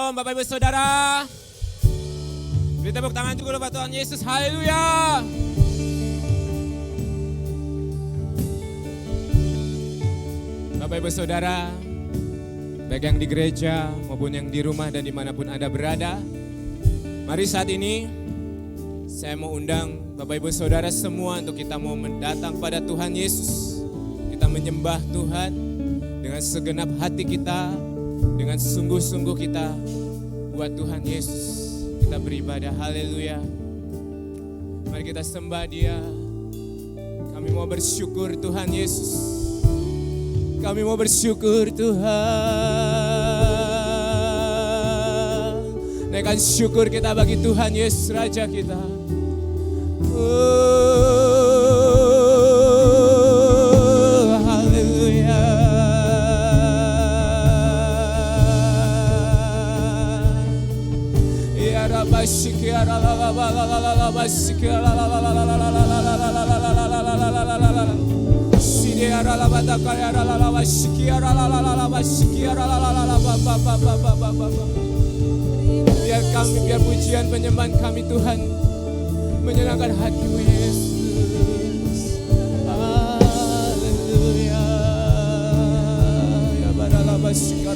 Shalom Bapak Ibu Saudara. Beri tepuk tangan juga buat Tuhan Yesus. Haleluya. Bapak Ibu Saudara, baik yang di gereja maupun yang di rumah dan dimanapun Anda berada, mari saat ini saya mau undang Bapak Ibu Saudara semua untuk kita mau mendatang pada Tuhan Yesus. Kita menyembah Tuhan dengan segenap hati kita, dengan sungguh-sungguh kita buat Tuhan Yesus. Kita beribadah, haleluya. Mari kita sembah Dia. Kami mau bersyukur Tuhan Yesus. Kami mau bersyukur Tuhan. Naikkan syukur kita bagi Tuhan Yesus Raja kita. Haleluya. Ya Rabbashiki ya Rabbashiki biar pujian penyembahan kami Tuhan menyenangkan hati-Mu Yesus. Haleluya. Ya baralabashiki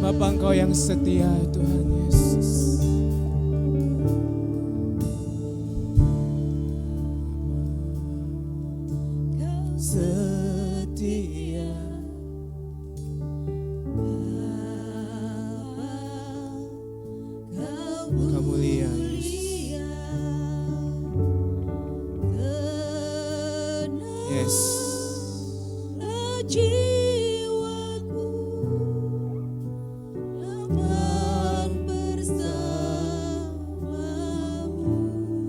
Bapa, Engkau yang setia Tuhan Yesus. Setia Kau mulia Yesus. Yes.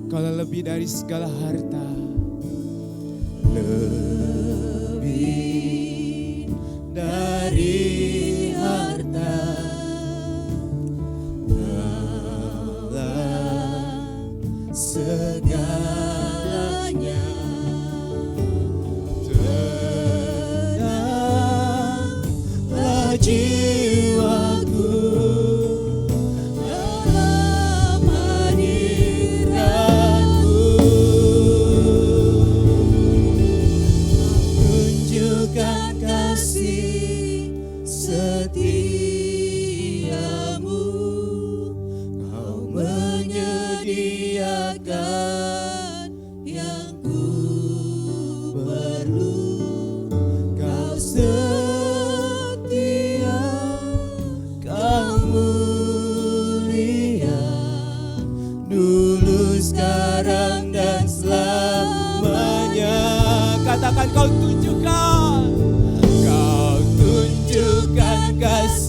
Kalau lebih dari segala harta, lebih dari harta, Allah segalanya. Tenanglah jiwaku dalam hadirat-Mu. Tunjukkan kasih setiamu. Kau menyediakan yang ku perlu. Kau setia, Kau mulia, dulu, sekarang, dan selamanya. Katakan Kau tunjukkan kasih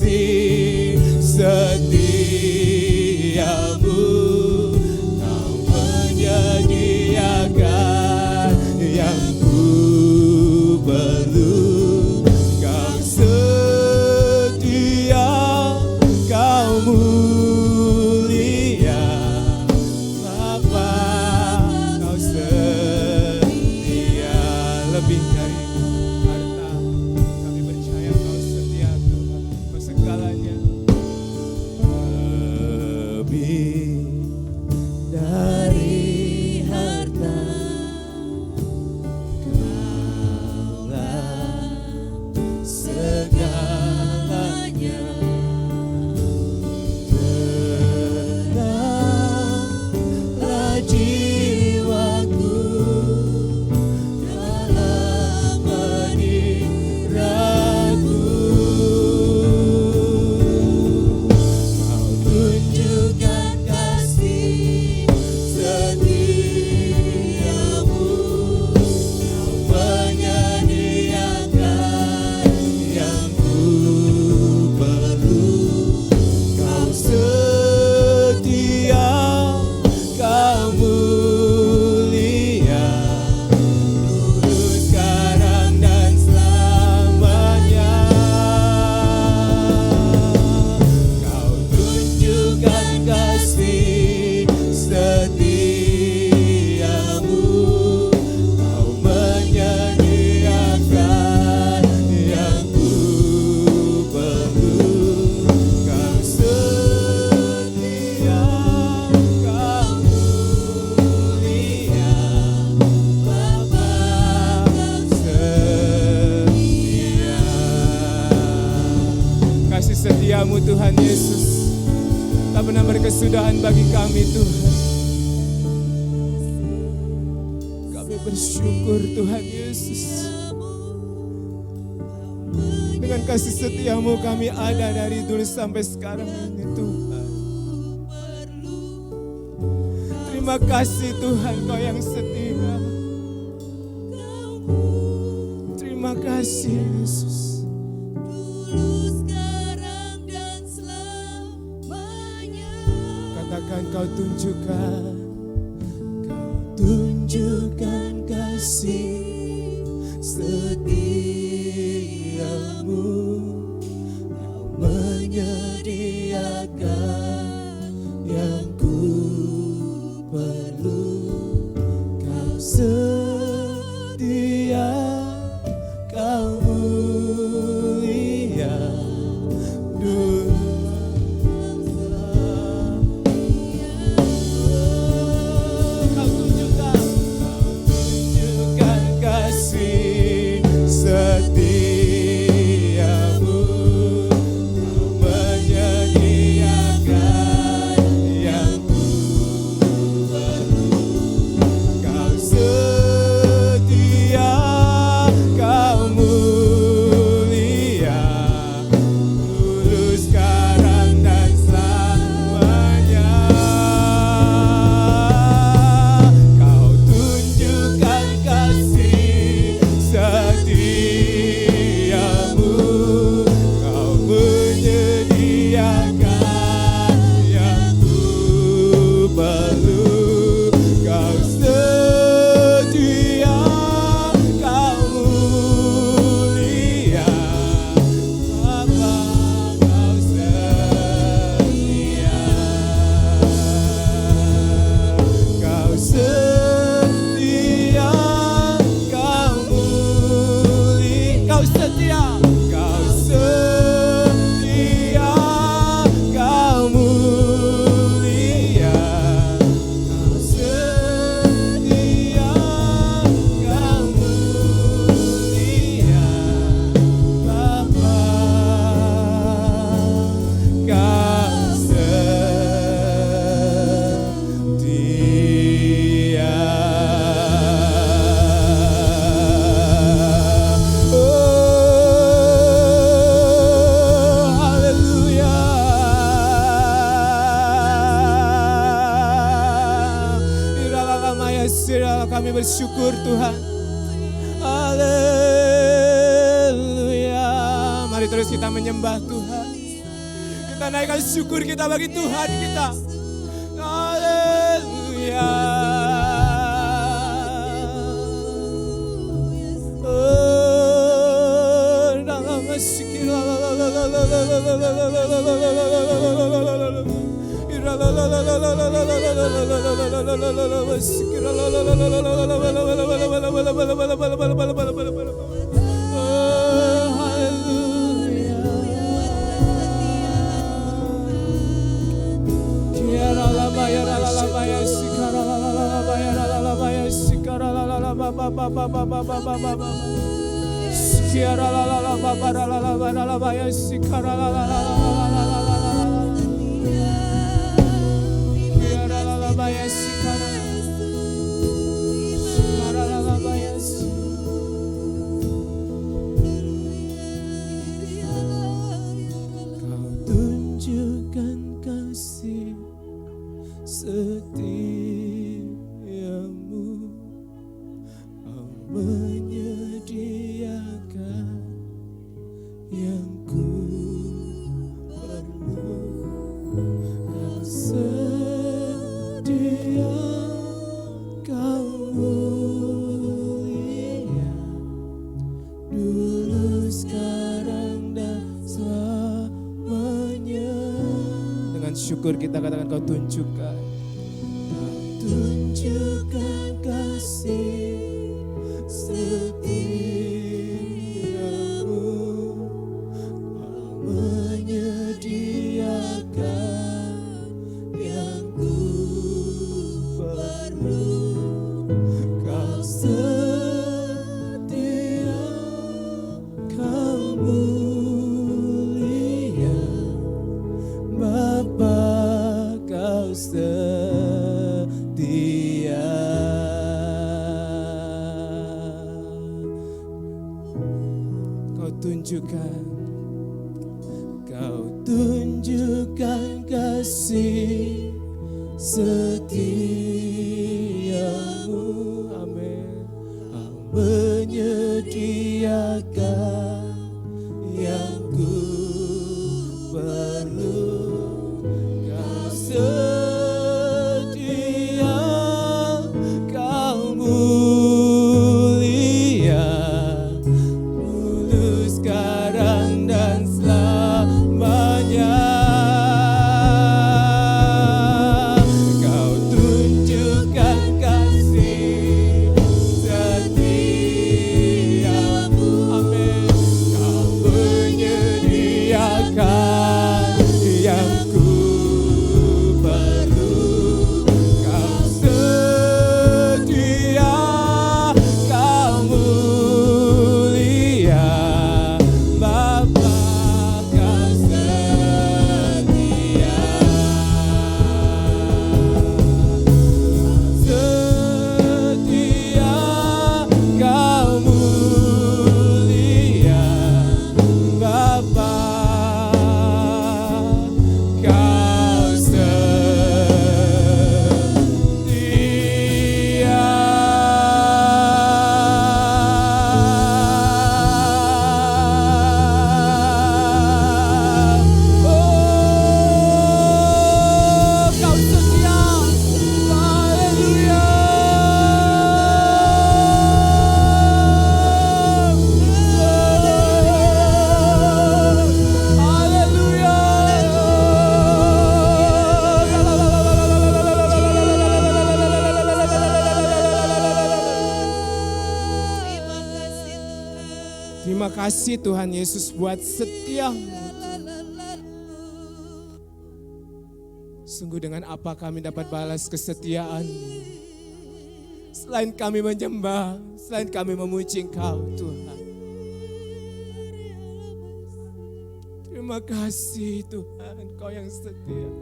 setiamu Tuhan Yesus. Tak pernah berkesudahan bagi kami Tuhan. Kami bersyukur Tuhan Yesus. Dengan kasih setiamu kami ada dari dulu sampai sekarang ini Tuhan. Terima kasih Tuhan, Kau yang setia. Terima kasih Yesus. Katakan Kau tunjukkan kasih setiamu. Kau menyediakan yang ku perlu. Kau setia, Kau mulia. Kau tunjukkan kasih setiamu. Kau menyediakan yang ku perlu. Kau setia, Kau mulia, dulu sekarang dan selamanya. Kau tunjukkan kasih setiamu. Kau menyediakan yang ku perlu. Kau setia, Kau mulia. Bapa, Kau setia. Kau setia, Kau mulia. Kau setia, Kau setia, Kau mulia. Kau setia, Kau mulia. Bapa, Kau setia. Oh, haleluya. Iralalama ya sirah, kami bersyukur Tuhan. Haleluya. Mari terus kita menyembah Tuhan. Kita naikkan syukur kita bagi Tuhan kita. Haleluya. Oh, nama sikira la la la la la la la la la la la la la la. Ira la la la la la la la la la la la la la la la. Sikira la la la la la la la la la la la la la. Oh, haleluya. Kiara la maya la la maya sikara la la la maya la la maya sikara la la la ba ba ba ba ba ba ba ba ba. Kiara la la la ba ba la la ba la la maya sikara la la la la la la la la. Kiara la la maya sikara. Sikara la la maya Kau tunjukkan kasih setiamu. Kau menyediakan yang ku perlu. Kau setia, Kau mulia, dulu sekarang dan selamanya. Dengan syukur kita katakan Kau tunjukkan. Kau tunjukkan kasih setiamu. Kau menyediakan yang ku perlu. Kau setia, Kau mulia, Kau tunjukkan kasih setiamu. Amin. Kau menyediakan yang ku perlu. Kau setia, kau mulia, dulu sekarang dan selamanya. Kau tunjukkan kasih setiamu. Amin. Kau menyediakan yang ku perlu. Kau setia, kau mulia, Bapa, kau setia. Setia, kau mulia, Bapa, kau setia. Oh, kau setia. Haleluya. Terima kasih Tuhan Yesus buat setia-Mu. Sungguh dengan apa kami dapat balas kesetiaan-Mu? Selain kami menyembah, selain kami memuji Engkau Tuhan. Terima kasih Tuhan, Engkau yang setia.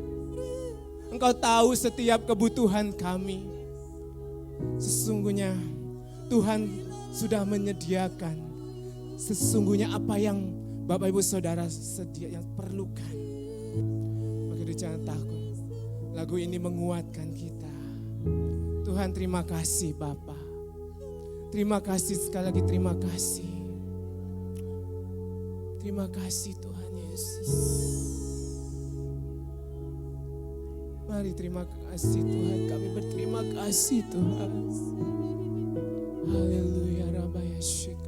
Engkau tahu setiap kebutuhan kami. Sesungguhnya Tuhan sudah menyediakan sesungguhnya apa yang Bapak Ibu Saudara sedia yang perlukan. Maka jangan takut. Lagu ini menguatkan kita. Tuhan terima kasih Bapa. Terima kasih sekali lagi, terima kasih. Terima kasih Tuhan Yesus. Mari terima kasih Tuhan, kami berterima kasih Tuhan. Haleluya, Rabaya Shikara.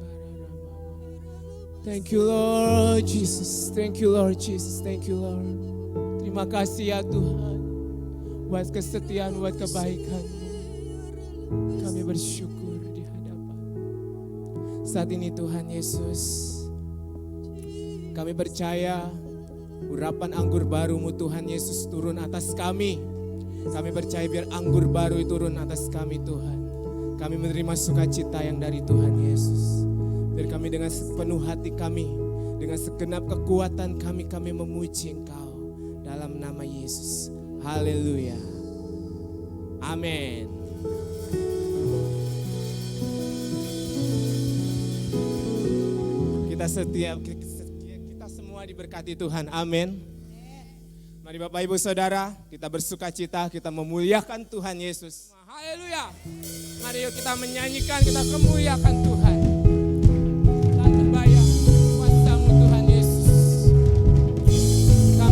Thank you Lord Jesus, thank you Lord Jesus, thank you Lord. Terima kasih ya Tuhan, buat kesetiaan, buat kebaikan-Mu. Kami bersyukur di hadapan. Saat ini Tuhan Yesus, kami percaya urapan anggur baru-Mu Tuhan Yesus turun atas kami. Kami percaya biar anggur baru itu turun atas kami Tuhan. Kami menerima sukacita yang dari Tuhan Yesus. Biar kami dengan sepenuh hati kami, dengan segenap kekuatan kami memuji Engkau dalam nama Yesus. Haleluya. Amin. Kita semua diberkati Tuhan. Amin. Mari Bapak Ibu Saudara, kita bersukacita, kita memuliakan Tuhan Yesus. Haleluya. Mari yuk kita menyanyikan, kita memuliakan Tuhan.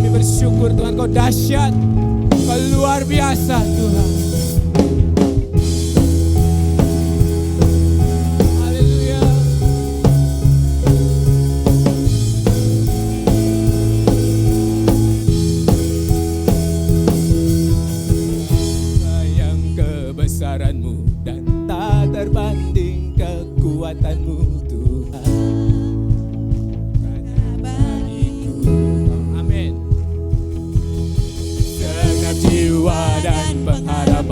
Bersyukur Tuhan, Kau dahsyat, Kau luar biasa Tuhan. Haleluya. Sayang kebesaran-Mu dan tak terbanding kekuatan-Mu Tuhan. Jiwa dan pengharapan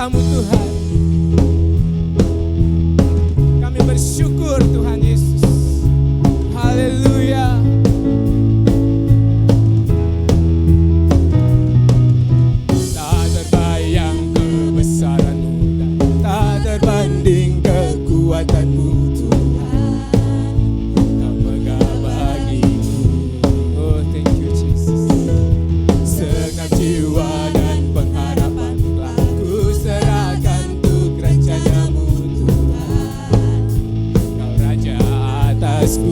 kuasa-Mu Tuhan. Kami bersyukur Tuhan Yesus. Haleluya. Tak terbayang kebesaran-Mu, tak terbanding kekuatan-Mu Tuhan. Kau megah bagiku. Oh, thank you Jesus. Segenap jiwa dan pengharapan telah ku serahkan untuk rencana-Mu Tuhan. Kau Raja atasku.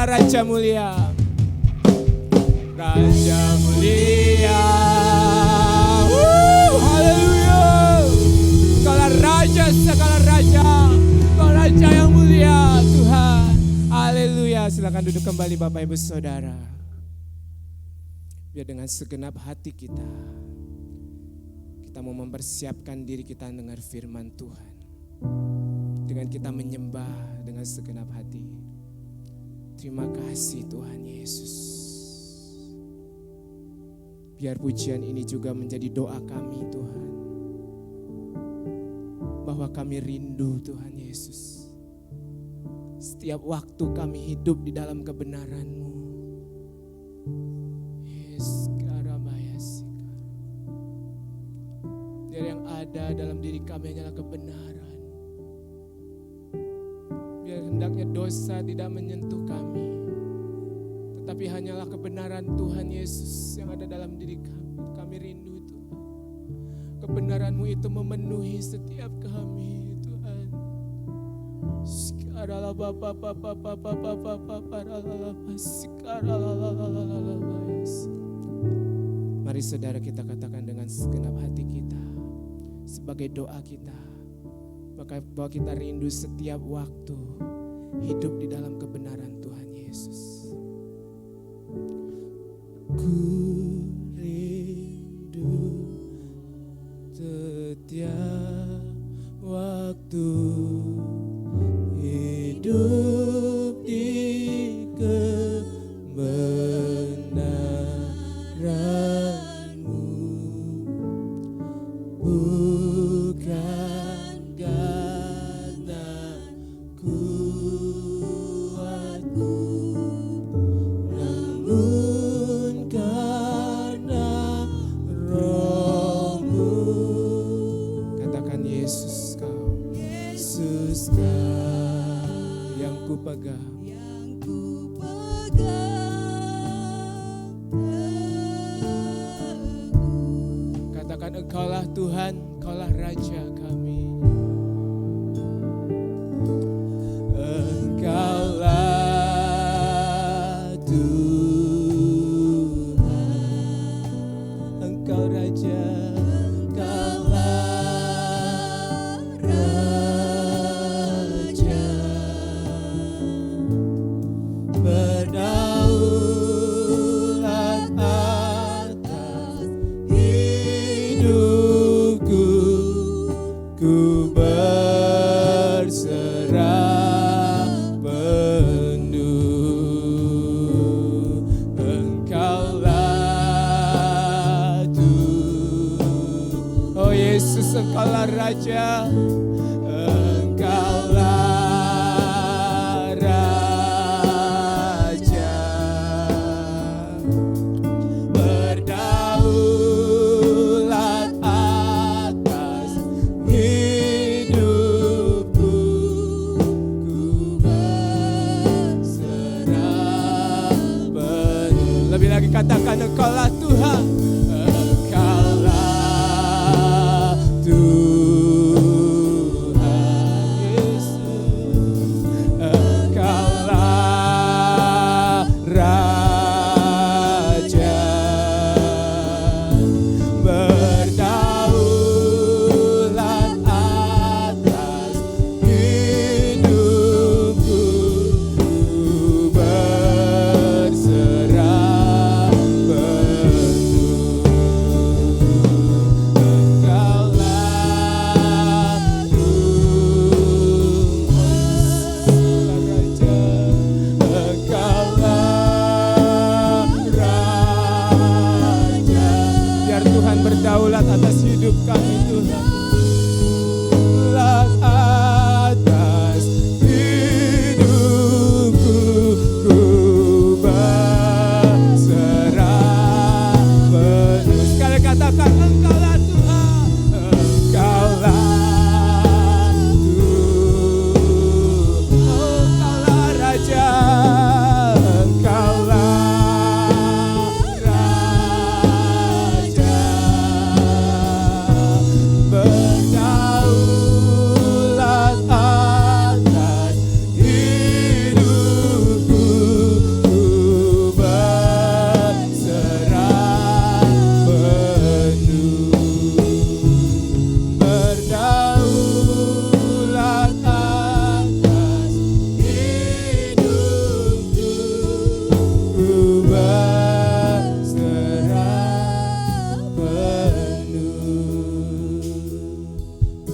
Raja mulia, Raja mulia, haleluya. Kaulah Raja segala Raja, Kau Raja yang mulia Tuhan, haleluya. Silakan duduk kembali Bapak Ibu Saudara. Biar dengan segenap hati kita mau mempersiapkan diri kita dengar firman Tuhan. Dengan kita menyembah dengan segenap hati. Terima kasih Tuhan Yesus. Biar pujian ini juga menjadi doa kami Tuhan. Bahwa kami rindu Tuhan Yesus. Setiap waktu kami hidup di dalam kebenaran-Mu. Yes, biar yang ada dalam diri kami hanyalah kebenaran. Biar hendaknya dosa tidak menyentuh kami, tetapi hanyalah kebenaran Tuhan Yesus yang ada dalam diri kami. Kami rindu Tuhan. Kebenaran-Mu itu memenuhi setiap kami Tuhan. Mari saudara kita katakan dengan segenap hati kita sebagai doa kita. Bahwa kita rindu setiap waktu hidup di dalam kebenaran Tuhan Yesus. Ku rindu setiap waktu hidup di kebenaran-Mu. Bukan karena kuatku, namun karena Roh-Mu. Katakan Yesus Kau, Yesus Kau yang ku pegang, katakan Engkaulah Tuhan, Engkaulah Raja kami. Engkaulah Tuhan, Engkau Raja, Engkaulah Raja. Berdaulat atas hidupku, ku berserah penuh. Engkaulah Tuhan, oh Yesus, Engkaulah Raja, Engkau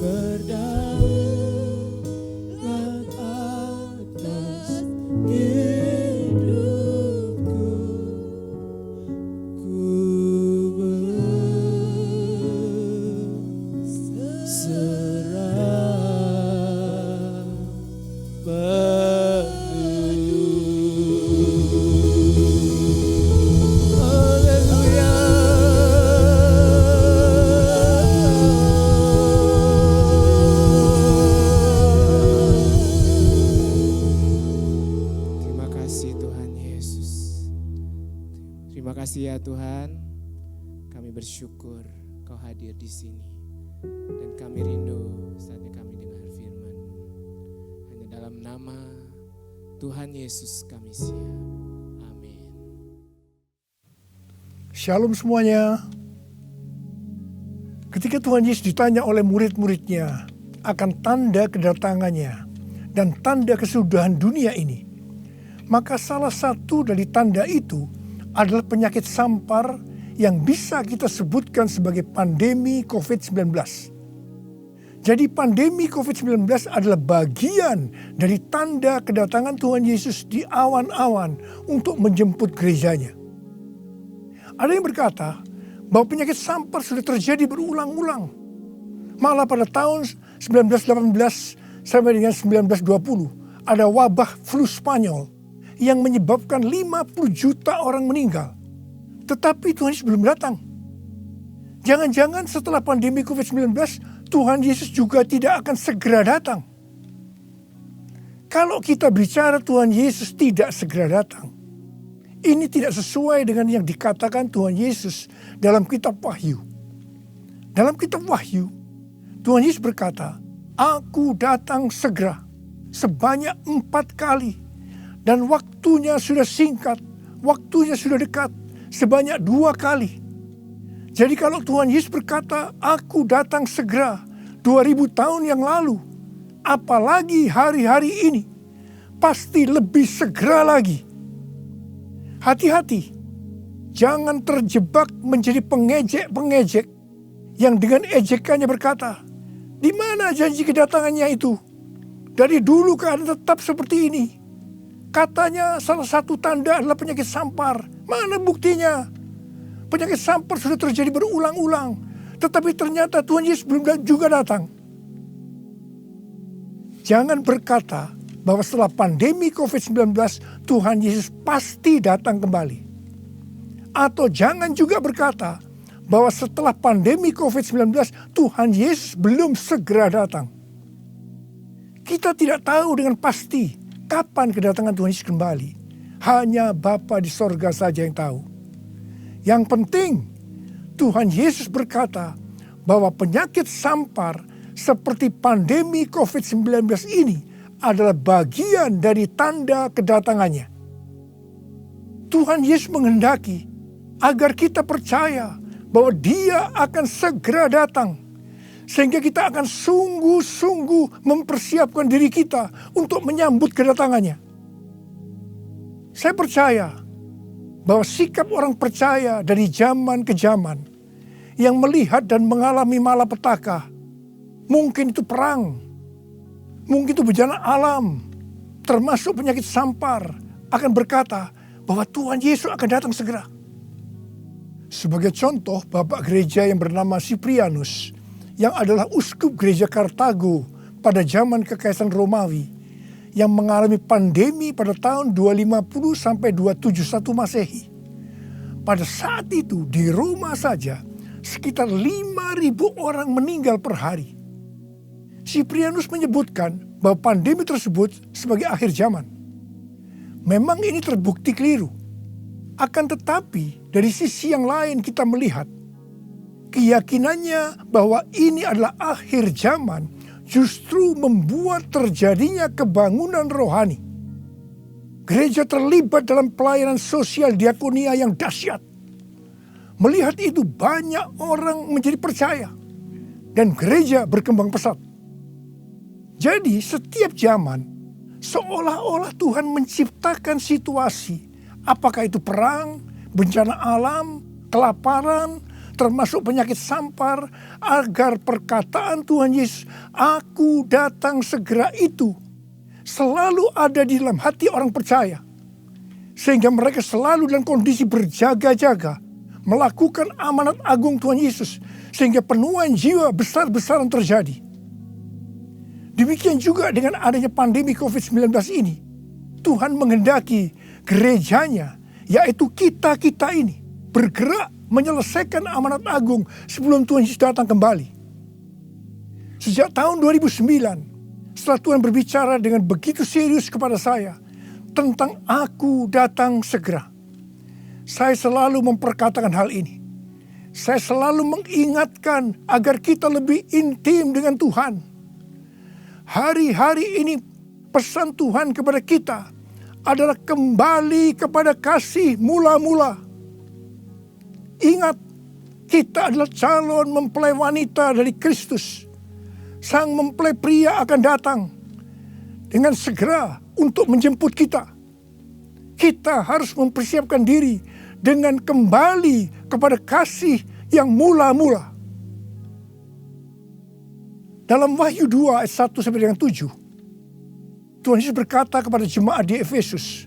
berdaulat atas hidupku. Ku berserah padamu. Haleluya. Terima kasih Tuhan Yesus. Terima kasih ya Tuhan. Kami bersyukur Kau hadir di sini. Dan kami rindu saatnya kami dengar firman-Mu. Hanya dalam nama Tuhan Yesus kami siap. Amin. Shalom semuanya. Ketika Tuhan Yesus ditanya oleh murid-muridnya akan tanda kedatangannya dan tanda kesudahan dunia ini, maka salah satu dari tanda itu adalah penyakit sampar yang bisa kita sebutkan sebagai pandemi COVID-19. Jadi pandemi COVID-19 adalah bagian dari tanda kedatangan Tuhan Yesus di awan-awan untuk menjemput gerejanya. Ada yang berkata bahwa penyakit sampar sudah terjadi berulang-ulang. Malah pada tahun 1918 sampai dengan 1920 ada wabah flu Spanyol yang menyebabkan 50 juta orang meninggal. Tetapi Tuhan Yesus belum datang. Jangan-jangan setelah pandemi COVID-19 Tuhan Yesus juga tidak akan segera datang. Kalau kita bicara Tuhan Yesus tidak segera datang, ini tidak sesuai dengan yang dikatakan Tuhan Yesus dalam kitab Wahyu. Dalam kitab Wahyu, Tuhan Yesus berkata, "Aku datang segera," sebanyak 4 kali. Dan waktunya sudah singkat, waktunya sudah dekat, sebanyak 2 kali. Jadi kalau Tuhan Yesus berkata, "Aku datang segera," 2000 tahun yang lalu, apalagi hari-hari ini, pasti lebih segera lagi. Hati-hati, jangan terjebak menjadi pengejek-pengejek yang dengan ejekannya berkata, "Di mana janji kedatangannya itu? Dari dulu keadaan tetap seperti ini. Katanya salah satu tanda adalah penyakit sampar. Mana buktinya? Penyakit sampar sudah terjadi berulang-ulang. Tetapi ternyata Tuhan Yesus belum juga datang." Jangan berkata bahwa setelah pandemi COVID-19 Tuhan Yesus pasti datang kembali. Atau jangan juga berkata bahwa setelah pandemi COVID-19 Tuhan Yesus belum segera datang. Kita tidak tahu dengan pasti kapan kedatangan Tuhan Yesus kembali. Hanya Bapa di sorga saja yang tahu. Yang penting Tuhan Yesus berkata bahwa penyakit sampar seperti pandemi COVID-19 ini adalah bagian dari tanda kedatangannya. Tuhan Yesus menghendaki agar kita percaya bahwa Dia akan segera datang. Sehingga kita akan sungguh-sungguh mempersiapkan diri kita untuk menyambut kedatangannya. Saya percaya bahwa sikap orang percaya dari zaman ke zaman yang melihat dan mengalami malapetaka, mungkin itu perang, mungkin itu bencana alam, termasuk penyakit sampar, akan berkata bahwa Tuhan Yesus akan datang segera. Sebagai contoh, Bapak Gereja yang bernama Cyprianus, yang adalah uskup gereja Kartago pada zaman Kekaisaran Romawi, yang mengalami pandemi pada tahun 250 sampai 271 Masehi. Pada saat itu di Roma saja sekitar 5.000 orang meninggal per hari. Cyprianus menyebutkan bahwa pandemi tersebut sebagai akhir zaman. Memang ini terbukti keliru. Akan tetapi dari sisi yang lain kita melihat keyakinannya bahwa ini adalah akhir zaman justru membuat terjadinya kebangunan rohani. Gereja terlibat dalam pelayanan sosial diakonia yang dahsyat. Melihat itu banyak orang menjadi percaya dan gereja berkembang pesat. Jadi setiap zaman seolah-olah Tuhan menciptakan situasi, apakah itu perang, bencana alam, kelaparan, termasuk penyakit sampar, agar perkataan Tuhan Yesus, "Aku datang segera" itu selalu ada di dalam hati orang percaya. Sehingga mereka selalu dalam kondisi berjaga-jaga, melakukan amanat agung Tuhan Yesus, sehingga penuaian jiwa besar-besaran terjadi. Demikian juga dengan adanya pandemi COVID-19 ini, Tuhan menghendaki gerejanya, yaitu kita-kita ini, bergerak menyelesaikan amanat agung sebelum Tuhan Yesus datang kembali. Sejak tahun 2009, setelah Tuhan berbicara dengan begitu serius kepada saya tentang "Aku datang segera", saya selalu memperkatakan hal ini. Saya selalu mengingatkan agar kita lebih intim dengan Tuhan. Hari-hari ini pesan Tuhan kepada kita adalah kembali kepada kasih mula-mula. Ingat, kita adalah calon mempelai wanita dari Kristus. Sang mempelai pria akan datang dengan segera untuk menjemput kita. Kita harus mempersiapkan diri dengan kembali kepada kasih yang mula-mula. Dalam Wahyu 2 ayat 1 sampai dengan 7, Tuhan Yesus berkata kepada jemaat di Efesus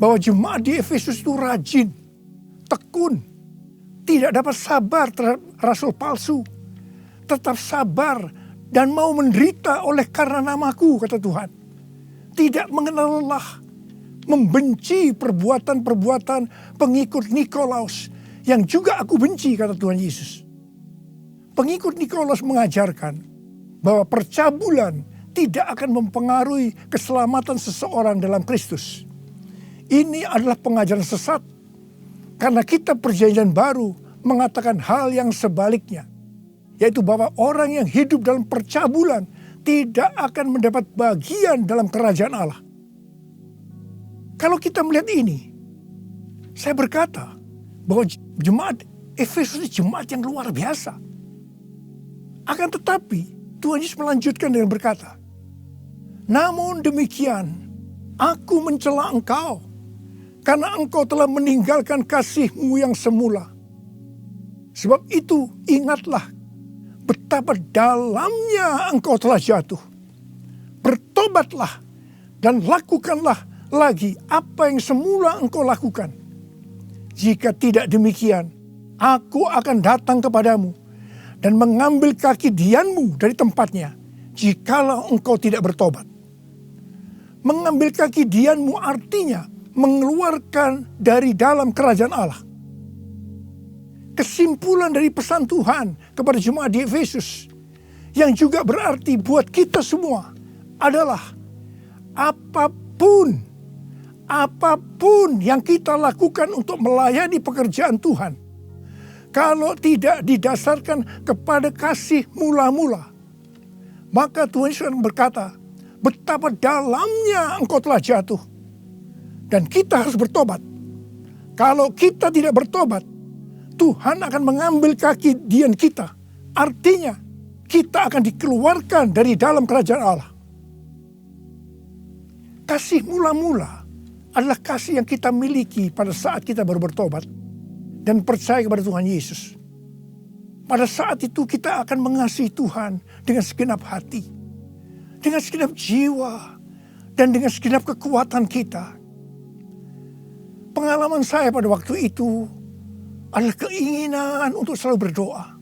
bahwa jemaat di Efesus itu rajin, tekun, tidak dapat sabar terhadap rasul palsu, tetap sabar dan mau menderita oleh karena namaku, kata Tuhan. Tidak mengenal lelah, membenci perbuatan-perbuatan pengikut Nikolaus yang juga aku benci, kata Tuhan Yesus. Pengikut Nikolaus mengajarkan bahwa percabulan tidak akan mempengaruhi keselamatan seseorang dalam Kristus. Ini adalah pengajaran sesat, karena kita Perjanjian Baru mengatakan hal yang sebaliknya, yaitu bahwa orang yang hidup dalam percabulan tidak akan mendapat bagian dalam kerajaan Allah. Kalau kita melihat ini, saya berkata bahwa jemaat Efesus ini jemaat yang luar biasa. Akan tetapi Tuhan Yesus melanjutkan dengan berkata, "Namun demikian, aku mencela engkau, karena engkau telah meninggalkan kasihmu yang semula. Sebab itu ingatlah betapa dalamnya engkau telah jatuh. Bertobatlah dan lakukanlah lagi apa yang semula engkau lakukan. Jika tidak demikian, aku akan datang kepadamu dan mengambil kaki dianmu dari tempatnya, jikalau engkau tidak bertobat." Mengambil kaki dianmu artinya mengeluarkan dari dalam kerajaan Allah. Kesimpulan dari pesan Tuhan kepada jemaat di Efesus, yang juga berarti buat kita semua, adalah apapun yang kita lakukan untuk melayani pekerjaan Tuhan, kalau tidak didasarkan kepada kasih mula-mula, maka Tuhan Yesus berkata, betapa dalamnya engkau telah jatuh. Dan kita harus bertobat. Kalau kita tidak bertobat, Tuhan akan mengambil kaki dian kita. Artinya, kita akan dikeluarkan dari dalam kerajaan Allah. Kasih mula-mula adalah kasih yang kita miliki pada saat kita baru bertobat dan percaya kepada Tuhan Yesus. Pada saat itu kita akan mengasihi Tuhan dengan segenap hati, dengan segenap jiwa, dan dengan segenap kekuatan kita. Pengalaman saya pada waktu itu adalah keinginan untuk selalu berdoa.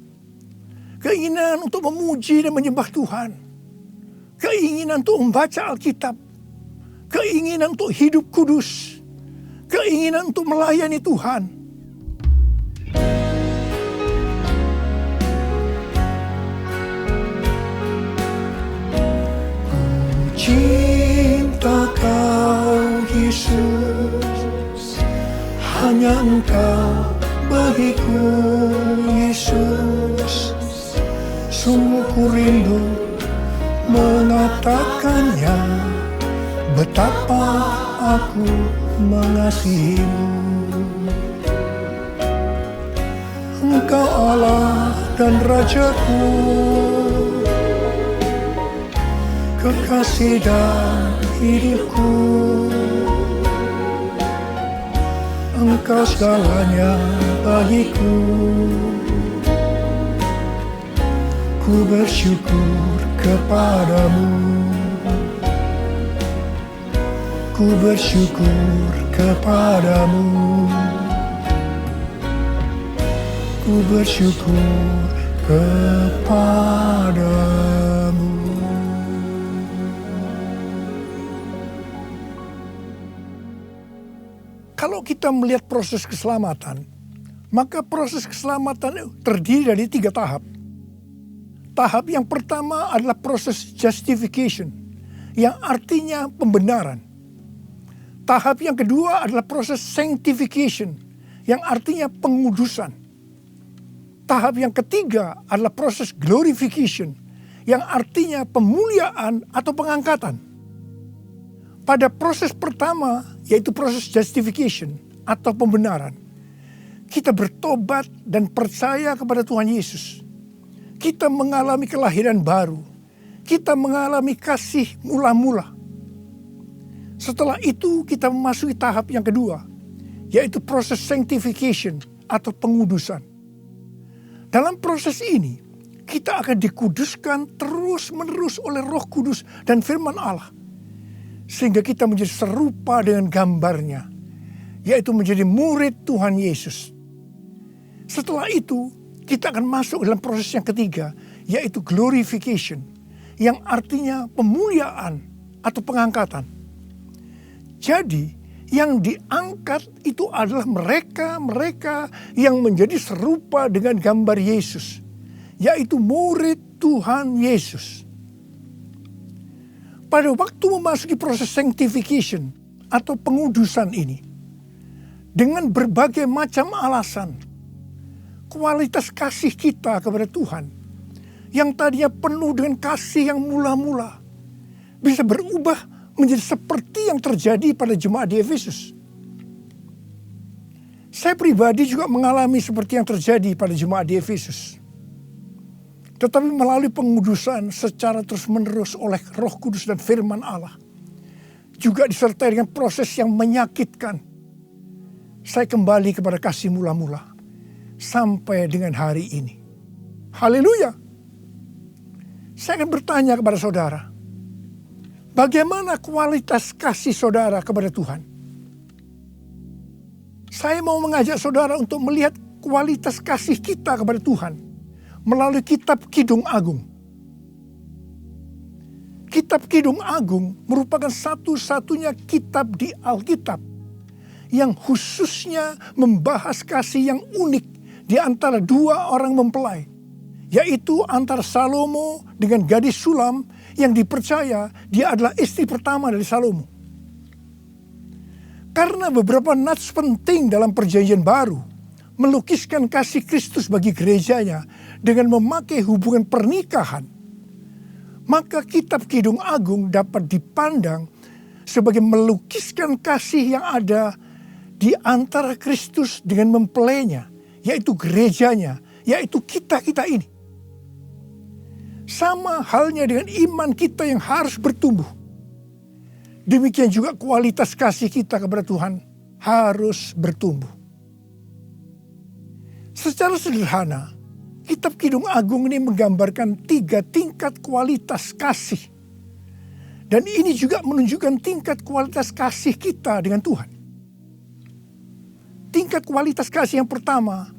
Keinginan untuk memuji dan menyembah Tuhan. Keinginan untuk membaca Alkitab. Keinginan untuk hidup kudus. Keinginan untuk melayani Tuhan. Cinta kau Yesus, hanya engkau bagiku Yesus. Sungguh ku rindu mengatakannya, betapa aku mengasihimu. Engkau Allah dan Rajaku, kekasih dan hidupku. Engkau segalanya bagiku. ku bersyukur kepadamu. Ku bersyukur kepadamu. Ku bersyukur kepadamu. Kalau kita melihat proses keselamatan, maka proses keselamatan terdiri dari 3 tahap. Tahap yang pertama adalah proses justification, yang artinya pembenaran. Tahap yang kedua adalah proses sanctification, yang artinya pengudusan. Tahap yang ketiga adalah proses glorification, yang artinya pemuliaan atau pengangkatan. Pada proses pertama, yaitu proses justification atau pembenaran, kita bertobat dan percaya kepada Tuhan Yesus. Kita mengalami kelahiran baru. Kita mengalami kasih mula-mula. Setelah itu kita memasuki tahap yang kedua, yaitu proses sanctification atau pengudusan. Dalam proses ini, kita akan dikuduskan terus-menerus oleh Roh Kudus dan firman Allah. Sehingga kita menjadi serupa dengan gambarnya, yaitu menjadi murid Tuhan Yesus. Setelah itu, kita akan masuk dalam proses yang ketiga, yaitu glorification, yang artinya pemuliaan atau pengangkatan. Jadi, yang diangkat itu adalah mereka yang menjadi serupa dengan gambar Yesus, yaitu murid Tuhan Yesus. Pada waktu memasuki proses sanctification atau pengudusan ini, dengan berbagai macam alasan, kualitas kasih kita kepada Tuhan, yang tadinya penuh dengan kasih yang mula-mula, bisa berubah menjadi seperti yang terjadi pada jemaat di Efesus. Saya pribadi juga mengalami seperti yang terjadi pada jemaat di Efesus. Tetapi melalui pengudusan secara terus-menerus oleh Roh Kudus dan firman Allah, juga disertai dengan proses yang menyakitkan, saya kembali kepada kasih mula-mula sampai dengan hari ini. Haleluya. Saya akan bertanya kepada saudara, bagaimana kualitas kasih saudara kepada Tuhan? Saya mau mengajak saudara untuk melihat kualitas kasih kita kepada Tuhan melalui kitab Kidung Agung. Kitab Kidung Agung merupakan satu-satunya kitab di Alkitab yang khususnya membahas kasih yang unik di antara 2 orang mempelai, yaitu antara Salomo dengan gadis Sulam yang dipercaya dia adalah istri pertama dari Salomo. Karena beberapa nats penting dalam Perjanjian Baru melukiskan kasih Kristus bagi gerejanya dengan memakai hubungan pernikahan, maka kitab Kidung Agung dapat dipandang sebagai melukiskan kasih yang ada di antara Kristus dengan mempelainya, yaitu gerejanya, yaitu kita-kita ini. Sama halnya dengan iman kita yang harus bertumbuh. Demikian juga kualitas kasih kita kepada Tuhan harus bertumbuh. Secara sederhana, kitab Kidung Agung ini menggambarkan 3 tingkat kualitas kasih. Dan ini juga menunjukkan tingkat kualitas kasih kita dengan Tuhan. Tingkat kualitas kasih yang pertama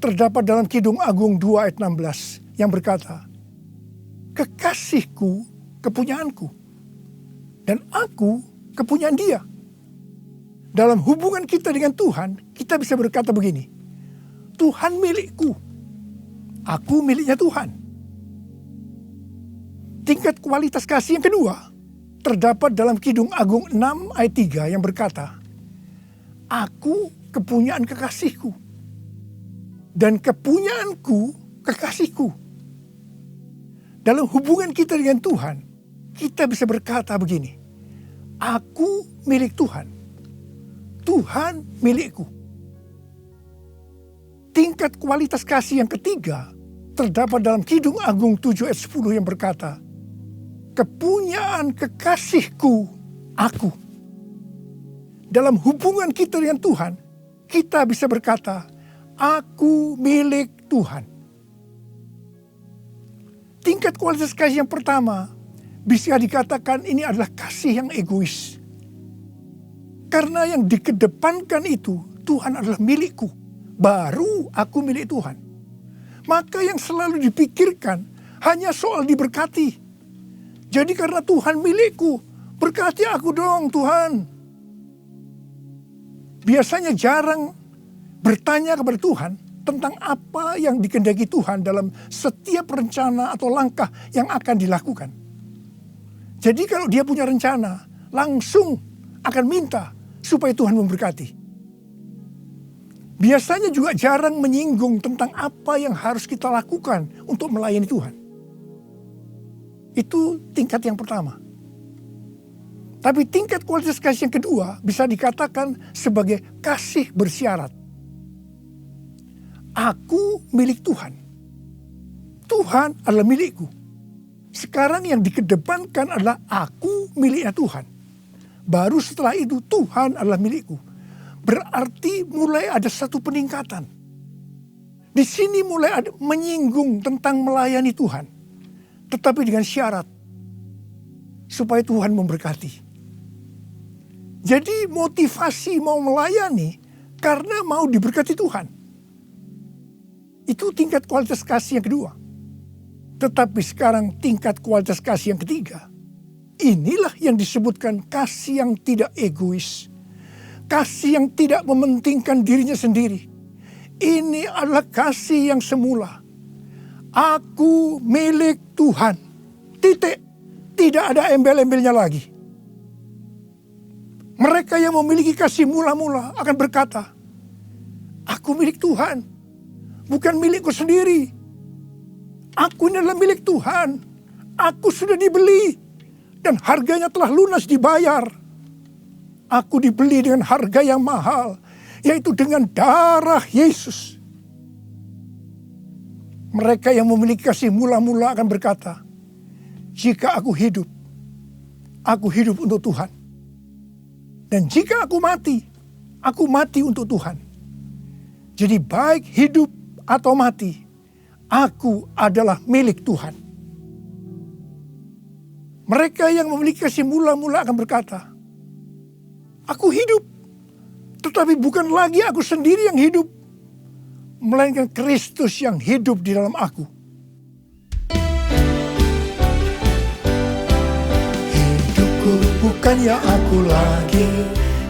terdapat dalam Kidung Agung 2 ayat 16 yang berkata, kekasihku kepunyaanku, dan aku kepunyaan dia. Dalam hubungan kita dengan Tuhan, kita bisa berkata begini, Tuhan milikku, aku miliknya Tuhan. Tingkat kualitas kasih yang kedua terdapat dalam Kidung Agung 6 ayat 3 yang berkata, aku kepunyaan kekasihku, dan kepunyaanku kekasihku. Dalam hubungan kita dengan Tuhan, kita bisa berkata begini, aku milik Tuhan, Tuhan milikku. Tingkat kualitas kasih yang ketiga terdapat dalam Kidung Agung 7 ayat 10 yang berkata, kepunyaan kekasihku aku. Dalam hubungan kita dengan Tuhan, kita bisa berkata, aku milik Tuhan. tingkat kualitas kasih yang pertama bisa dikatakan ini adalah kasih yang egois. Karena yang dikedepankan itu, Tuhan adalah milikku, baru aku milik Tuhan. Maka yang selalu dipikirkan hanya soal diberkati. Jadi karena Tuhan milikku, berkati aku dong Tuhan. Biasanya jarang bertanya kepada Tuhan tentang apa yang dikehendaki Tuhan dalam setiap rencana atau langkah yang akan dilakukan. Jadi kalau dia punya rencana, langsung akan minta supaya Tuhan memberkati. Biasanya juga jarang menyinggung tentang apa yang harus kita lakukan untuk melayani Tuhan. Itu tingkat yang pertama. Tapi tingkat kualitas kasih yang kedua bisa dikatakan sebagai kasih bersyarat. Aku milik Tuhan. Tuhan adalah milikku. Sekarang yang dikedepankan adalah aku miliknya Tuhan. Baru setelah itu Tuhan adalah milikku. Berarti mulai ada satu peningkatan. Di sini mulai ada menyinggung tentang melayani Tuhan. Tetapi dengan syarat. Supaya Tuhan memberkati. Jadi motivasi mau melayani karena mau diberkati Tuhan. Itu tingkat kualitas kasih yang kedua. Tetapi sekarang tingkat kualitas kasih yang ketiga. Inilah yang disebutkan kasih yang tidak egois. Kasih yang tidak mementingkan dirinya sendiri. Ini adalah kasih yang semula. Aku milik Tuhan. Titik. Tidak ada embel-embelnya lagi. Mereka yang memiliki kasih mula-mula akan berkata, aku milik Tuhan. Bukan milikku sendiri. Aku ini adalah milik Tuhan. Aku sudah dibeli. Dan harganya telah lunas dibayar. Aku dibeli dengan harga yang mahal. Yaitu dengan darah Yesus. Mereka yang memiliki kasih mula-mula akan berkata, jika aku hidup untuk Tuhan. Dan jika aku mati untuk Tuhan. Jadi baik hidup atau mati, aku adalah milik Tuhan. Mereka yang memiliki kasih mula-mula akan berkata, aku hidup, tetapi bukan lagi aku sendiri yang hidup, melainkan Kristus yang hidup di dalam aku. Hidupku bukannya aku lagi,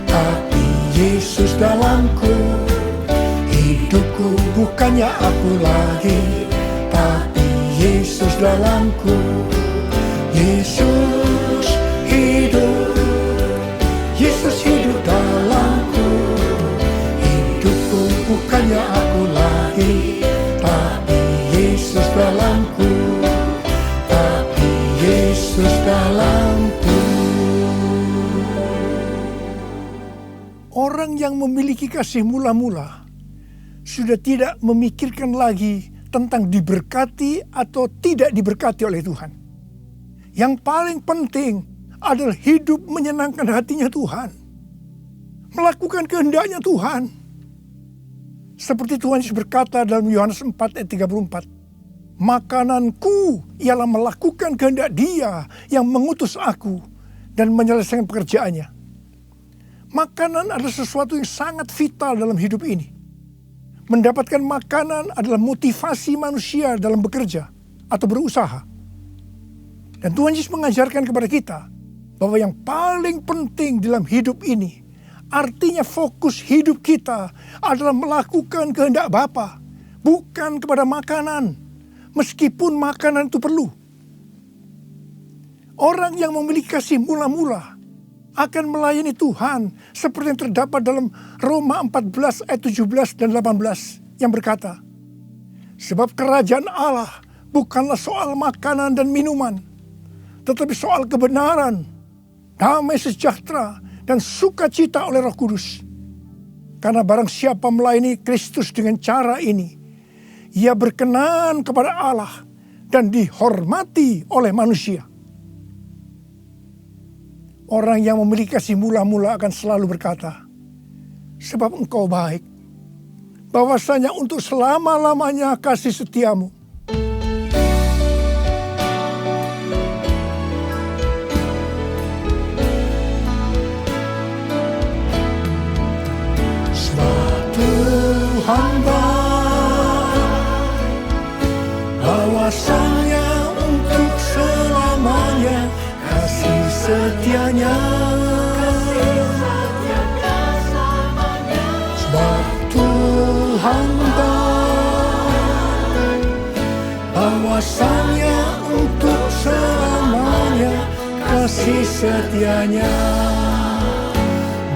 tapi Yesus dalamku. Hidupku bukannya aku lagi, tapi Yesus dalamku. Yesus hidup, Yesus hidup dalamku. Hidupku bukannya aku lagi, tapi Yesus dalamku, tapi Yesus dalamku. Orang yang memiliki kasih mula-mula sudah tidak memikirkan lagi tentang diberkati atau tidak diberkati oleh Tuhan. Yang paling penting adalah hidup menyenangkan hatinya Tuhan. Melakukan kehendaknya Tuhan. Seperti Tuhan Yesus berkata dalam Yohanes 4 ayat 34. Makananku ialah melakukan kehendak Dia yang mengutus aku dan menyelesaikan pekerjaannya. Makanan adalah sesuatu yang sangat vital dalam hidup ini. Mendapatkan makanan adalah motivasi manusia dalam bekerja atau berusaha. Dan Tuhan Yesus mengajarkan kepada kita bahwa yang paling penting dalam hidup ini, artinya fokus hidup kita adalah melakukan kehendak Bapa, bukan kepada makanan, meskipun makanan itu perlu. Orang yang memiliki kasih mula-mula akan melayani Tuhan seperti yang terdapat dalam Roma 14 ayat 17 dan 18 yang berkata, sebab kerajaan Allah bukanlah soal makanan dan minuman, tetapi soal kebenaran, damai sejahtera, dan sukacita oleh Roh Kudus. Karena barang siapa melayani Kristus dengan cara ini, ia berkenan kepada Allah dan dihormati oleh manusia. Orang yang memiliki kasih mula-mula akan selalu berkata, sebab engkau baik, bahwasanya untuk selama-lamanya kasih setiamu. setianya. Sebab Tuhan bahwasanya untuk selamanya kasih setianya.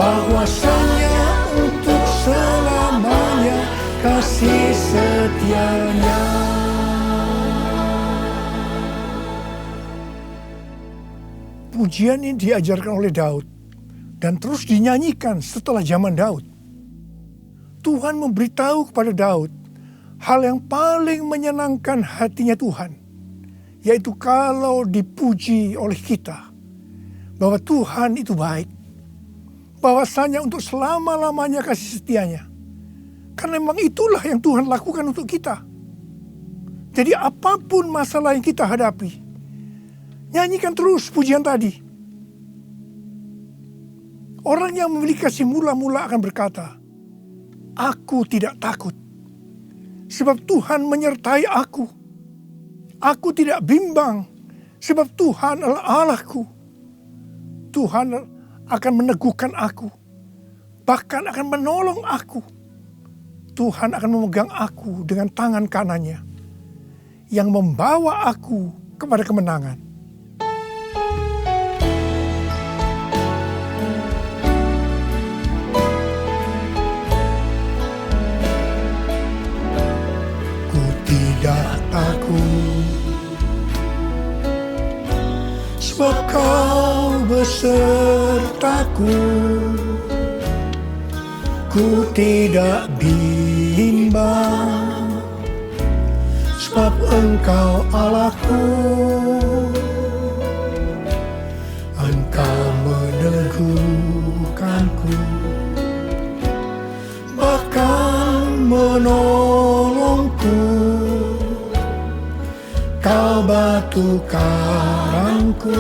Bahwasanya untuk selamanya kasih setianya. Pujian ini diajarkan oleh Daud dan terus dinyanyikan setelah zaman Daud. Tuhan memberitahu kepada Daud hal yang paling menyenangkan hatinya Tuhan, yaitu kalau dipuji oleh kita, bahwa Tuhan itu baik, bahwasanya untuk selama-lamanya kasih setianya. Karena memang itulah yang Tuhan lakukan untuk kita. Jadi apapun masalah yang kita hadapi, nyanyikan terus pujian tadi. Orang yang memiliki kasih mula-mula akan berkata, aku tidak takut, sebab Tuhan menyertai aku. Aku tidak bimbang, sebab Tuhan adalah Allahku. Tuhan akan meneguhkan aku, bahkan akan menolong aku. Tuhan akan memegang aku dengan tangan kanannya, yang membawa aku kepada kemenangan. Tidak takut, sebab Kau besertaku. Ku tidak bimbang, sebab Engkau Allahku. Engkau meneguhkanku, bahkan menolongku. Kau batu karangku,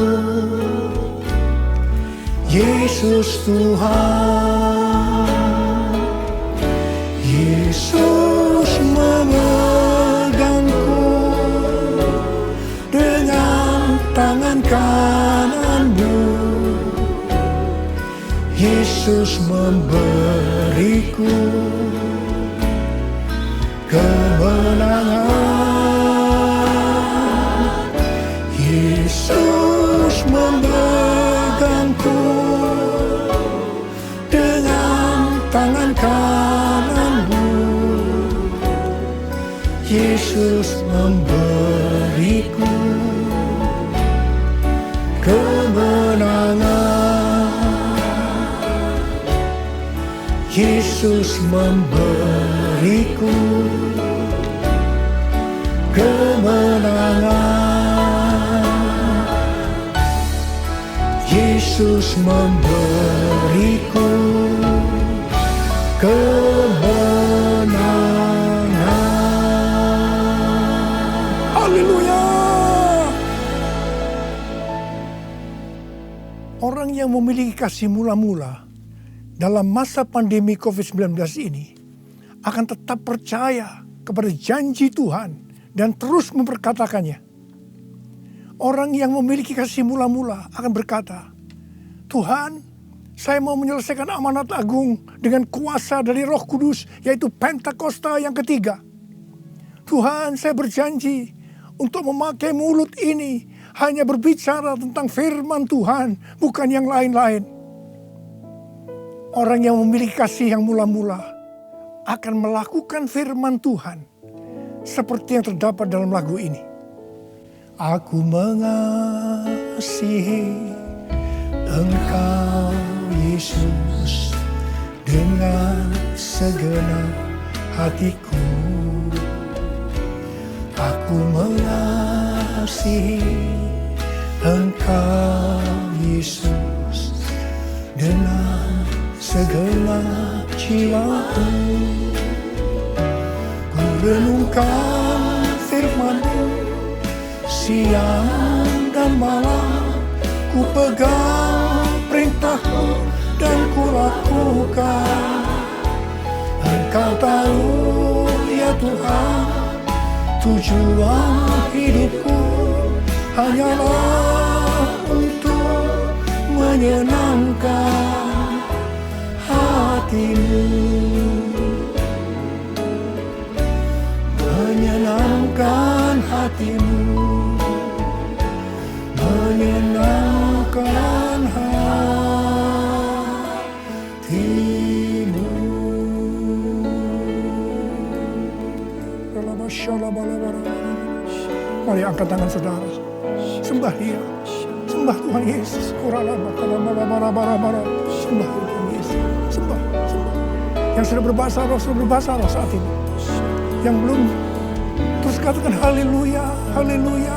Yesus Tuhan. Yesus memegangku dengan tangan kanan-Mu. Yesus memberiku kemenangan. Yesus memegangku dengan tangan kanan-Mu. Yesus memberiku kemenangan. Yesus memberiku kemenangan. Yesus memberiku kemenangan. Haleluya! Orang yang memiliki kasih mula-mula dalam masa pandemi COVID-19 ini akan tetap percaya kepada janji Tuhan dan terus memperkatakannya. Orang yang memiliki kasih mula-mula akan berkata, Tuhan, saya mau menyelesaikan amanat agung dengan kuasa dari Roh Kudus, yaitu Pentakosta yang ketiga. Tuhan, saya berjanji untuk memakai mulut ini hanya berbicara tentang firman Tuhan, bukan yang lain-lain. Orang yang memiliki kasih yang mula-mula akan melakukan firman Tuhan seperti yang terdapat dalam lagu ini. Aku mengasihi Engkau Yesus dengan segenap hatiku. Aku mengasihi Engkau Yesus dengan segenap jiwaku. Ku renungkan firman-Mu siang dan malam, ku pegang perintah-Mu dan ku lakukan. Engkau tahu ya Tuhan, tujuan hidupku hanyalah untuk menyenangkan hatimu, menyenangkan hatimu, menyenangkan hatimu. Mari angkat tangan saudara, sembah Dia, sembah Tuhan Yesus. Sembah Tuhan Yesus, sembah. Yang sudah berbahasa roh saat ini. Yang belum, terus katakan haleluya, haleluya.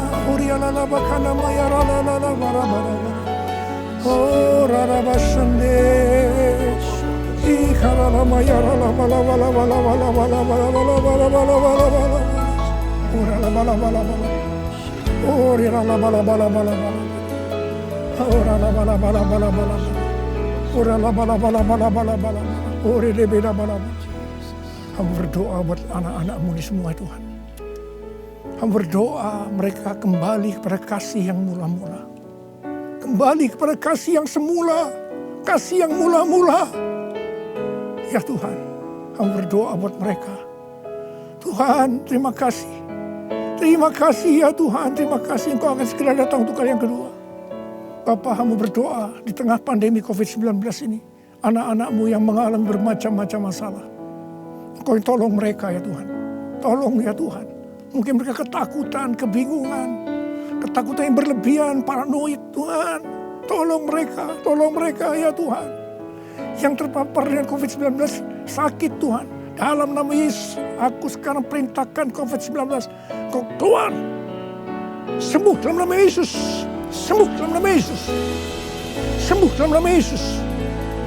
Oh rarabasande, ikaralamaya ralabalabalabalabalabalabalabalabalabalabala. Oh ralabalabalabalabala. Oh ralabalabalabalabala. Oh ralabalabalabalabala. Oh ralabalabalabalabala. Oh ralabalabalabalabala. Hamba berdoa buat anak-anak-Mu ini semua Tuhan. Hamba berdoa mereka kembali kepada kasih yang mula-mula. Kembali kepada kasih yang semula. Kasih yang mula-mula. Ya Tuhan, hamba berdoa buat mereka. Tuhan, terima kasih. Terima kasih ya Tuhan, terima kasih Engkau akan segera datang untuk kali yang kedua. Bapa, hamba berdoa di tengah pandemi COVID-19 ini. Anak-anak-Mu yang mengalami bermacam-macam masalah. Engkau tolong mereka ya Tuhan. Tolong ya Tuhan. Mungkin mereka ketakutan, kebingungan. Ketakutan yang berlebihan, paranoid Tuhan. Tolong mereka ya Tuhan. Yang terpapar dengan COVID-19 sakit Tuhan. Dalam nama Yesus, aku sekarang perintahkan COVID-19. Kau keluar. Sembuh dalam nama Yesus. Sembuh dalam nama Yesus. Sembuh dalam nama Yesus.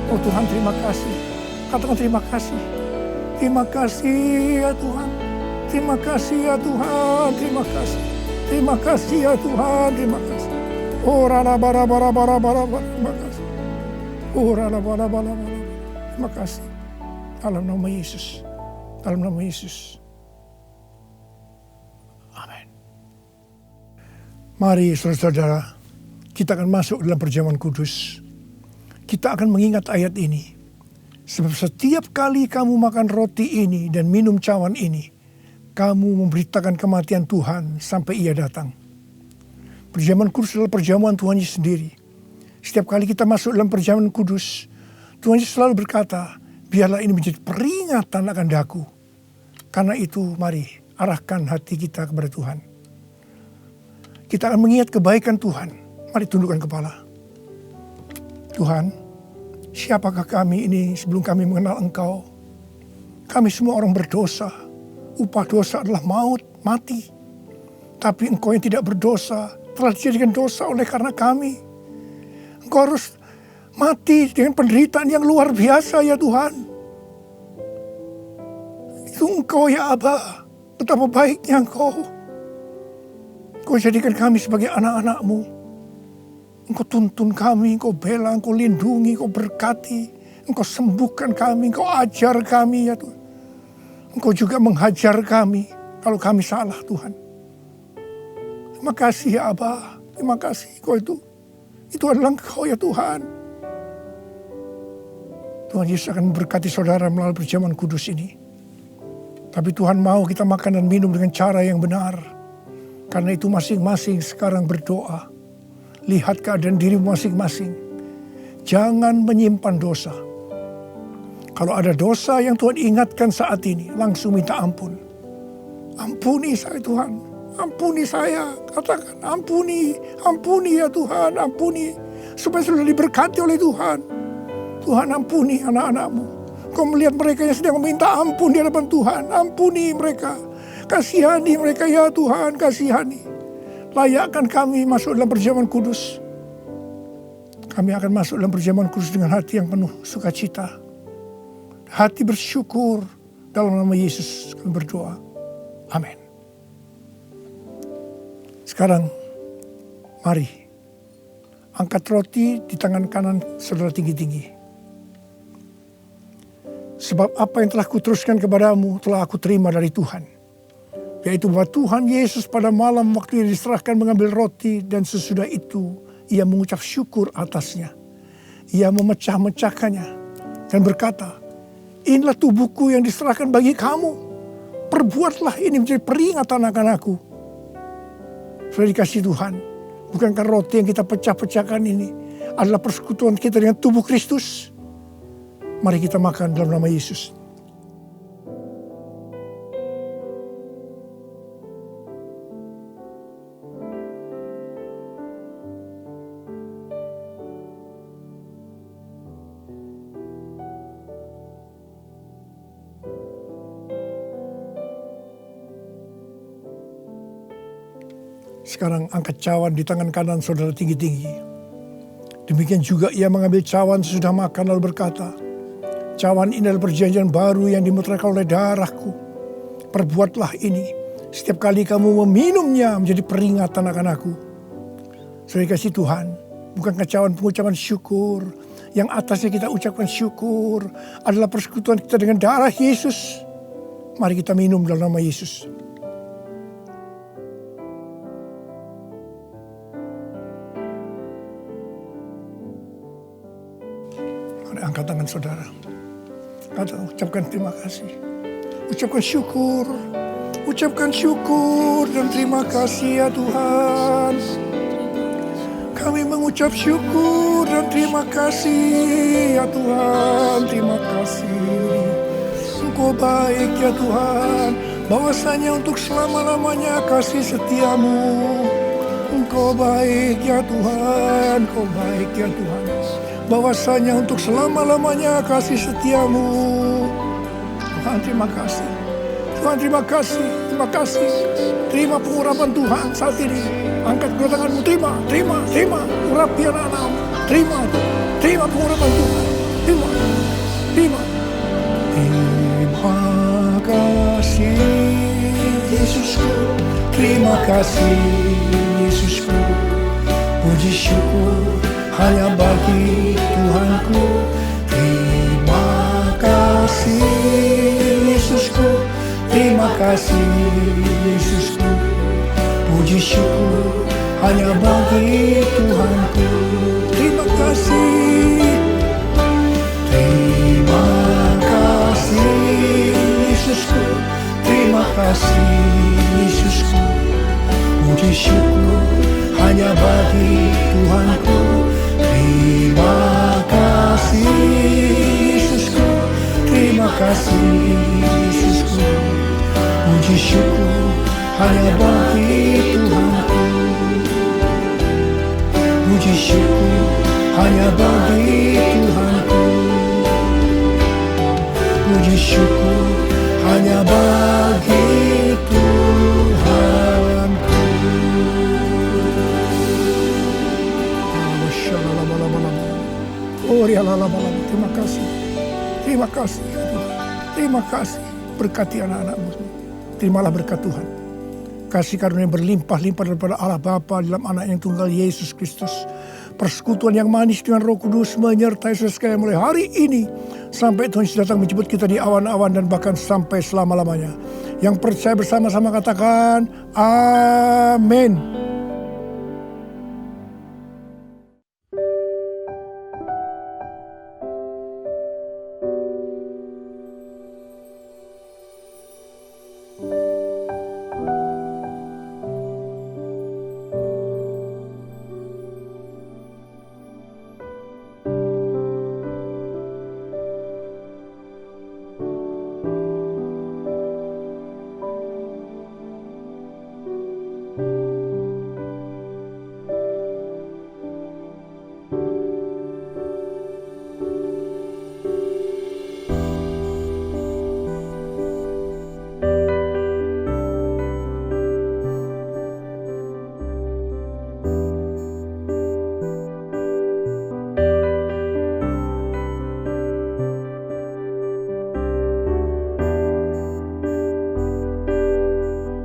Oh Tuhan, terima kasih. Katakan terima kasih. Terima kasih ya Tuhan. Terima kasih ya Tuhan. Terima kasih. Terima kasih ya Tuhan. Terima kasih. Oh rala-bara-bara-bara-bara. Terima kasih. Oh rala-bara-bara-bara. Terima kasih. Dalam nama Yesus. Dalam nama Yesus. Amin. Mari saudara-saudara, kita akan masuk dalam perjamuan kudus. Kita akan mengingat ayat ini. Sebab setiap kali kamu makan roti ini dan minum cawan ini, kamu memberitakan kematian Tuhan sampai Ia datang. Perjamuan kudus adalah perjamuan Tuhan Yesus sendiri. Setiap kali kita masuk dalam perjamuan kudus, Tuhan Yesus selalu berkata, biarlah ini menjadi peringatan akan daku. Karena itu mari arahkan hati kita kepada Tuhan. Kita akan mengingat kebaikan Tuhan. Mari tundukkan kepala. Tuhan, siapakah kami ini sebelum kami mengenal Engkau? Kami semua orang berdosa. Upah dosa adalah maut, mati. Tapi Engkau yang tidak berdosa telah dijadikan dosa oleh karena kami. Engkau harus mati dengan penderitaan yang luar biasa ya Tuhan. Itu Engkau ya Aba. Betapa baiknya Engkau. Engkau jadikan kami sebagai anak-anak-Mu. Engkau tuntun kami, Engkau bela, Engkau lindungi, Engkau berkati. Engkau sembuhkan kami, Engkau ajar kami ya Tuhan. Engkau juga menghajar kami kalau kami salah Tuhan. Terima kasih ya Aba. Terima kasih Engkau itu adalah Engkau ya Tuhan. Tuhan Yesus akan memberkati saudara melalui perjamuan kudus ini. Tapi Tuhan mau kita makan dan minum dengan cara yang benar. Karena itu masing-masing sekarang berdoa. Lihat keadaan dirimu masing-masing. Jangan menyimpan dosa. Kalau ada dosa yang Tuhan ingatkan saat ini, langsung minta ampun. Ampuni saya Tuhan. Ampuni saya. Katakan ampuni. Ampuni ya Tuhan. Ampuni. Supaya sudah diberkati oleh Tuhan. Tuhan ampuni anak-anak-Mu. Kau melihat mereka yang sedang meminta ampun di hadapan Tuhan. Ampuni mereka. Kasihani mereka ya Tuhan. Kasihani. Layakkan kami masuk dalam perjamuan kudus. Kami akan masuk dalam perjamuan kudus dengan hati yang penuh sukacita. Hati bersyukur. Dalam nama Yesus kami berdoa. Amin. Sekarang mari angkat roti di tangan kanan saudara tinggi-tinggi. Sebab apa yang telah kuteruskan kepadamu telah aku terima dari Tuhan. Yaitu bahwa Tuhan Yesus pada malam waktu Ia diserahkan mengambil roti dan sesudah itu Ia mengucap syukur atasnya. Ia memecah-mecahkannya dan berkata, inilah tubuhku yang diserahkan bagi kamu. Perbuatlah ini menjadi peringatan akan aku. Sudah dikasih Tuhan, bukankah roti yang kita pecah-pecahkan ini adalah persekutuan kita dengan tubuh Kristus? Mari kita makan dalam nama Yesus. Sekarang angkat cawan di tangan kanan saudara tinggi-tinggi. Demikian juga ia mengambil cawan sesudah makan lalu berkata, cawan ini adalah perjanjian baru yang dimeteraikan oleh darahku. Perbuatlah ini setiap kali kamu meminumnya menjadi peringatan akan aku. Saudara kasih Tuhan, bukankah cawan pengucapan syukur yang atasnya kita ucapkan syukur adalah persekutuan kita dengan darah Yesus? Mari kita minum dalam nama Yesus. Angkat tangan saudara. Ucapkan terima kasih. Ucapkan syukur. Ucapkan syukur dan terima kasih ya Tuhan. Kami mengucap syukur dan terima kasih ya Tuhan. Terima kasih. Engkau baik ya Tuhan. Bahwasanya untuk selama-lamanya kasih setiamu. Engkau baik ya Tuhan. Engkau baik ya Tuhan. Bahwasanya untuk selama-lamanya kasih setiamu. Tuhan terima kasih. Tuhan terima kasih. Terima kasih. Terima pengurapan Tuhan saat ini. Angkat kedua tanganmu. Terima. Urapi anak-anakmu. Terima pengurapan Tuhan. Terima. Terima kasih Yesusku. Terima kasih Yesusku. Puji syukur hanya bagi Tuhanku. Terima kasih Yesusku. Terima kasih Yesusku. Puji syukur hanya bagi Tuhanku. Terima kasih. Terima kasih Yesusku. Terima kasih Yesusku. Puji syukur hanya bagi Tuhanku. Terima kasih Yesusku. Terima kasih Yesusku. Puji syukur hanya bagi Tuhanku. Puji syukur hanya bagi Tuhanku. Puji syukur hanya bagi Tuhanku. Terima kasih. Terima kasih ya Tuhan. Terima kasih. Berkati anak-anakmu. Terimalah berkat Tuhan. Kasih karunia berlimpah-limpah daripada Allah Bapa dalam anak yang tunggal Yesus Kristus. Persekutuan yang manis dengan Roh Kudus menyertai saudara sekalian mulai hari ini sampai Tuhan Yesus datang menjemput kita di awan-awan dan bahkan sampai selama-lamanya. Yang percaya bersama-sama katakan amin.